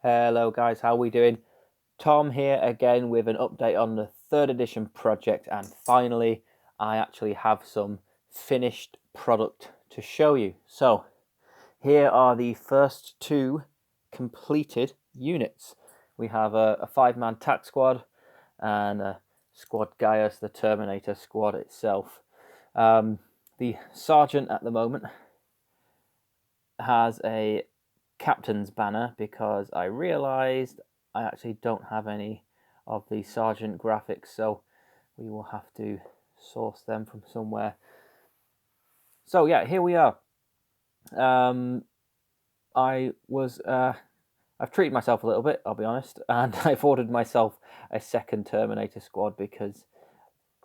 Hello guys, how we doing? Tom here again with an update on the 3rd edition project, and finally I actually have some finished product to show you. So here are the first two completed units. We have a 5-man tac squad and a squad Gaius, the Terminator squad itself. The sergeant at the moment has a captain's banner because I realized I actually don't have any of the sergeant graphics, so we will have to source them from somewhere. So yeah, here we are. I've treated myself a little bit, I'll be honest, and I've ordered myself a second Terminator squad because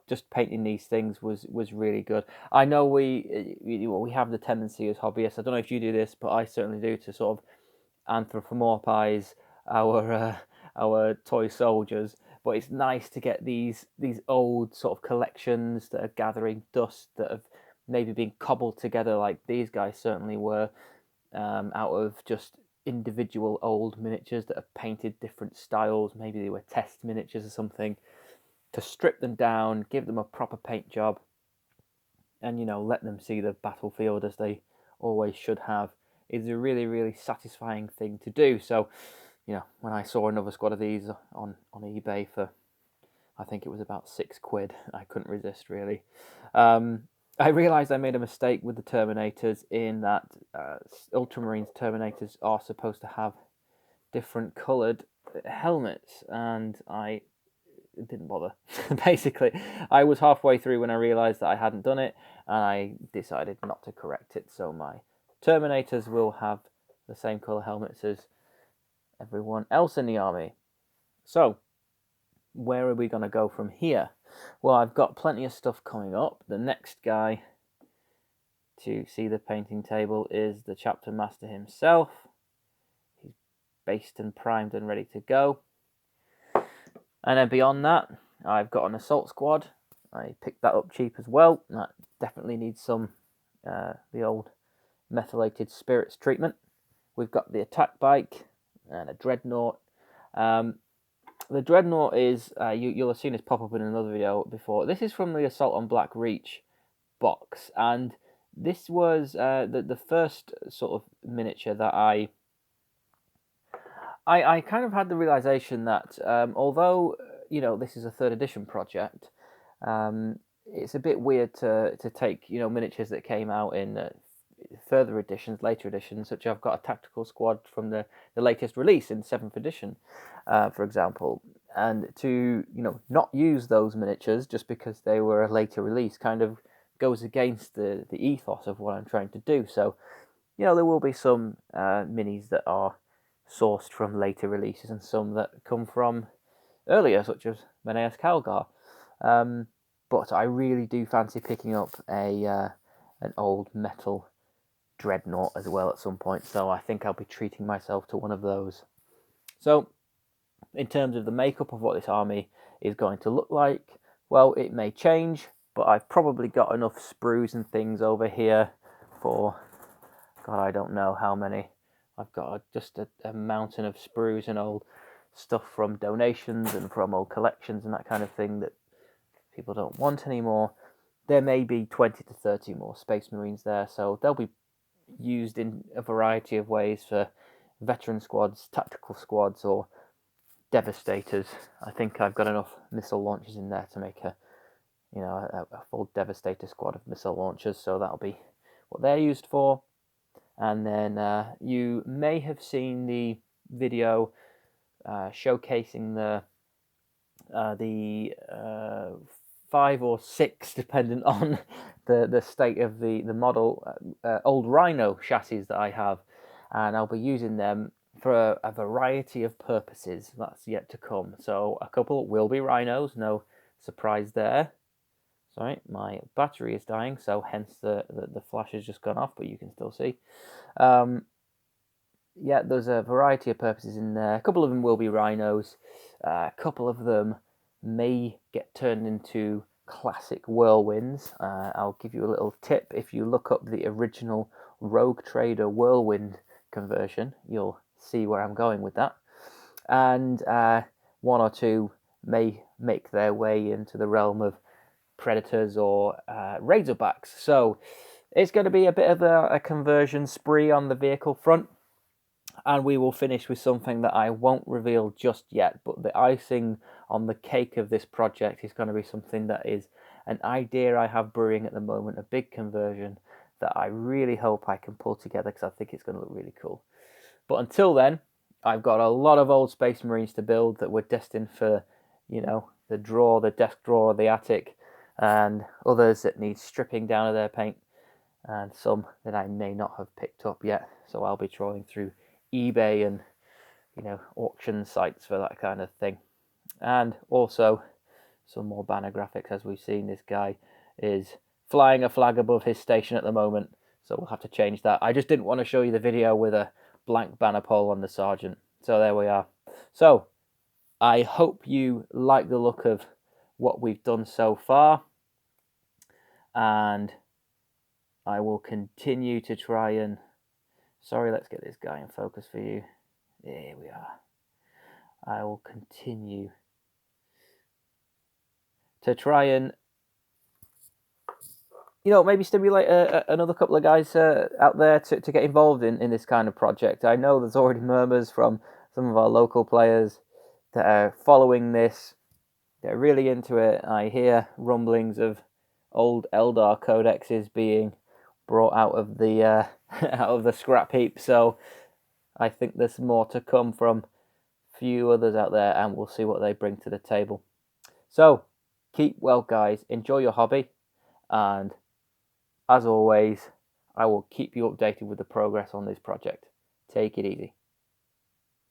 just painting these things was really good. I know we have the tendency as hobbyists, I don't know if you do this, but I certainly do, to sort of anthropomorphize our toy soldiers. But it's nice to get these old sort of collections that are gathering dust, that have maybe been cobbled together like these guys certainly were, out of just individual old miniatures that are painted different styles. Maybe they were test miniatures or something. To strip them down, give them a proper paint job, and let them see the battlefield as they always should have, is a really satisfying thing to do. So when I saw another squad of these on eBay for, I think it was about £6, I couldn't resist really. I realised I made a mistake with the Terminators in that Ultramarines Terminators are supposed to have different coloured helmets, and I didn't bother. Basically, I was halfway through when I realised that I hadn't done it, and I decided not to correct it. So my Terminators will have the same colour helmets as everyone else in the army. So where are we going to go from here? Well, I've got plenty of stuff coming up. The next guy to see the painting table is the chapter master himself. He's based and primed and ready to go. And then beyond that, I've got an assault squad. I picked that up cheap as well. That definitely needs some the old methylated spirits treatment. We've got the attack bike and a dreadnought. The dreadnought is, you'll have seen this pop up in another video before. This is from the Assault on Black Reach box, and this was the first sort of miniature that I kind of had the realization that although this is a 3rd edition project, it's a bit weird to take miniatures that came out in further editions, later editions, such I've got a tactical squad from the latest release in 7th edition, for example, and to not use those miniatures just because they were a later release kind of goes against the ethos of what I'm trying to do. So there will be some minis that are sourced from later releases and some that come from earlier, such as Meneas Calgar. But I really do fancy picking up an old metal dreadnought as well at some point, so I think I'll be treating myself to one of those. So in terms of the makeup of what this army is going to look like, well, it may change, but I've probably got enough sprues and things over here for, God, I don't know how many. I've got just a mountain of sprues and old stuff from donations and from old collections and that kind of thing that people don't want anymore. There may be 20 to 30 more Space Marines there, so they'll be used in a variety of ways for veteran squads, tactical squads, or devastators. I think I've got enough missile launchers in there to make a full devastator squad of missile launchers, so that'll be what they're used for. And then you may have seen the video showcasing the 5 or 6, depending on the state of the model, old Rhino chassis that I have, and I'll be using them for a variety of purposes. That's yet to come. So a couple will be Rhinos, no surprise there. Sorry, my battery is dying, so hence the flash has just gone off, but you can still see. Yeah, there's a variety of purposes in there. A couple of them will be Rhinos. A couple of them may get turned into classic Whirlwinds. I'll give you a little tip. If you look up the original Rogue Trader Whirlwind conversion, you'll see where I'm going with that. and one or two may make their way into one or two may make their way into the realm of Predators or Razorbacks. So it's going to be a bit of a conversion spree on the vehicle front, and we will finish with something that I won't reveal just yet, but the icing on the cake of this project is going to be something that is an idea I have brewing at the moment, a big conversion that I really hope I can pull together because I think it's going to look really cool. But until then, I've got a lot of old Space Marines to build that were destined for, the drawer, the desk drawer, the attic, and others that need stripping down of their paint, and some that I may not have picked up yet. So I'll be trawling through eBay and, auction sites for that kind of thing. And also some more banner graphics. As we've seen, this guy is flying a flag above his station at the moment, so we'll have to change that. I just didn't want to show you the video with a blank banner pole on the sergeant. So there we are. So I hope you like the look of what we've done so far, and I will continue to try and, sorry, let's get this guy in focus for you. There we are. I will continue to try and, maybe stimulate another couple of guys out there to get involved in this kind of project. I know there's already murmurs from some of our local players that are following this. They're really into it. I hear rumblings of old Eldar codexes being brought out of the out of the scrap heap. So I think there's more to come from a few others out there, and we'll see what they bring to the table. So keep well, guys. Enjoy your hobby, and as always, I will keep you updated with the progress on this project. Take it easy.